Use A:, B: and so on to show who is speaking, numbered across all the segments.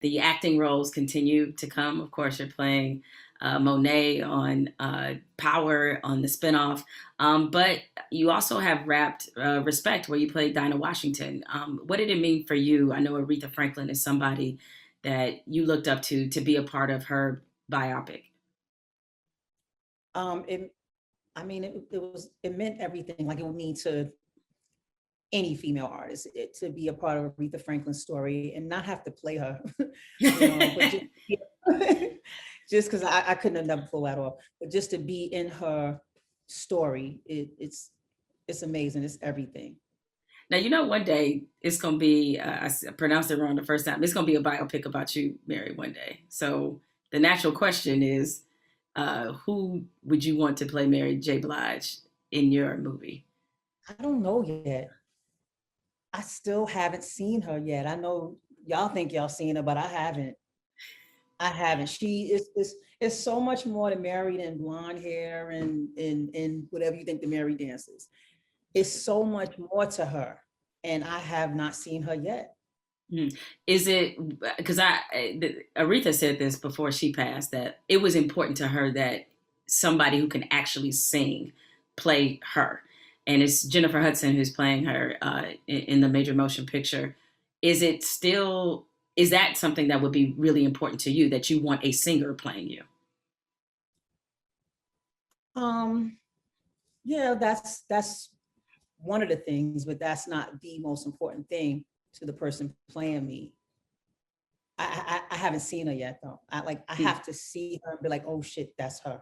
A: the acting roles continue to come. Of course, you're playing Monet on Power on the spinoff, but you also have wrapped Respect, where you played Dinah Washington. What did it mean for you? I know Aretha Franklin is somebody that you looked up to be a part of her biopic.
B: It, I mean, it meant everything. Like it would mean to any female artist to be a part of Aretha Franklin's story and not have to play her, but just because I couldn't have never pulled that off, but just to be in her story, it's amazing. It's everything.
A: Now, one day it's going to be, I pronounced it wrong the first time, it's going to be a biopic about you, Mary, one day. So the natural question is, who would you want to play Mary J. Blige in your movie?
B: I don't know yet. I still haven't seen her yet. I know y'all think y'all seen her, but I haven't. I haven't. She is so much more to Mary than blonde hair and whatever you think the Mary dances. It's so much more to her, and I have not seen her yet.
A: Is it because Aretha said this before she passed, that it was important to her that somebody who can actually sing play her, and it's Jennifer Hudson who's playing her in the major motion picture. Is that something that would be really important to you, that you want a singer playing you?
B: Yeah, that's one of the things, but that's not the most important thing to the person playing me. I haven't seen her yet though. I have to see her and be like, oh shit, that's her.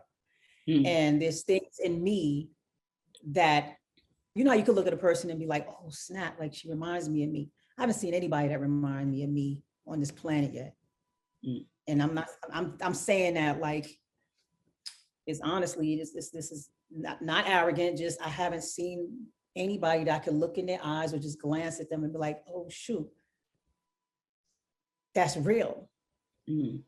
B: And there's things in me that, how you could look at a person and be like, oh snap, like she reminds me of me. I haven't seen anybody that reminds me of me on this planet yet. And I'm saying that like, it's honestly, this is not arrogant, just I haven't seen anybody that I could look in their eyes or just glance at them and be like, oh shoot, that's real.
A: You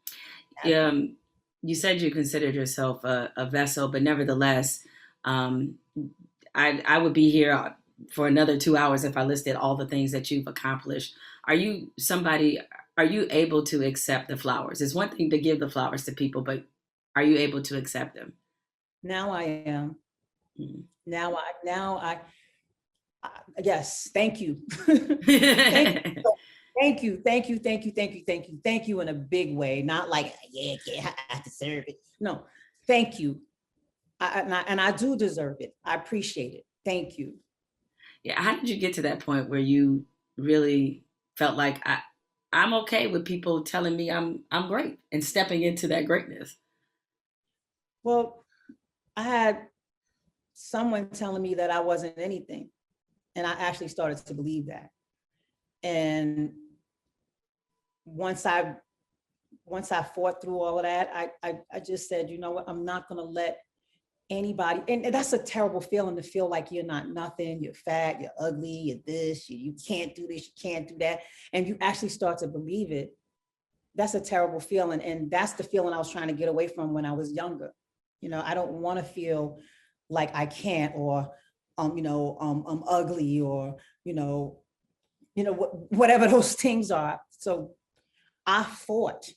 A: said you considered yourself a vessel, but nevertheless, I would be here for another 2 hours if I listed all the things that you've accomplished. Are you able to accept the flowers? It's one thing to give the flowers to people, but are you able to accept them?
B: Now I am. Now I yes, thank you. Thank you. Thank you in a big way. Not like, yeah, I deserve it. No, thank you. I do deserve it. I appreciate it. Thank you.
A: Yeah. How did you get to that point where you really felt like I'm okay with people telling me I'm great and stepping into that greatness?
B: Well, I had someone telling me that I wasn't anything. And I actually started to believe that. And once I fought through all of that, I just said, you know what, I'm not gonna let anybody, and that's a terrible feeling, to feel like you're not nothing, you're fat, you're ugly, you're this, you can't do this, you can't do that. And you actually start to believe it. That's a terrible feeling. And that's the feeling I was trying to get away from when I was younger. I don't want to feel like I can't, or I'm ugly, or whatever those things are. So I fought,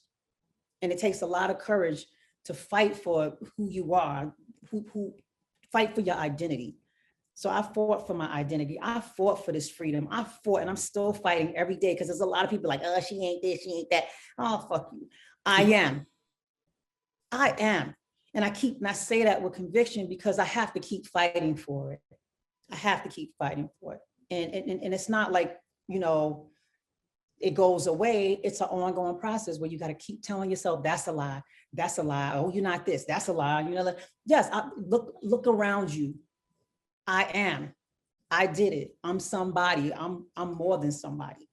B: and it takes a lot of courage to fight for who you are, who fight for your identity. So I fought for my identity. I fought for this freedom. I fought, and I'm still fighting every day, because there's a lot of people like, oh, she ain't this, she ain't that. Oh, fuck you. I am. And I say that with conviction, because I have to keep fighting for it. I have to keep fighting for it. And it's not like, it goes away. It's an ongoing process where you got to keep telling yourself, that's a lie. That's a lie. Oh, you're not this. That's a lie. Yes, look around you. I am. I did it. I'm somebody. I'm more than somebody.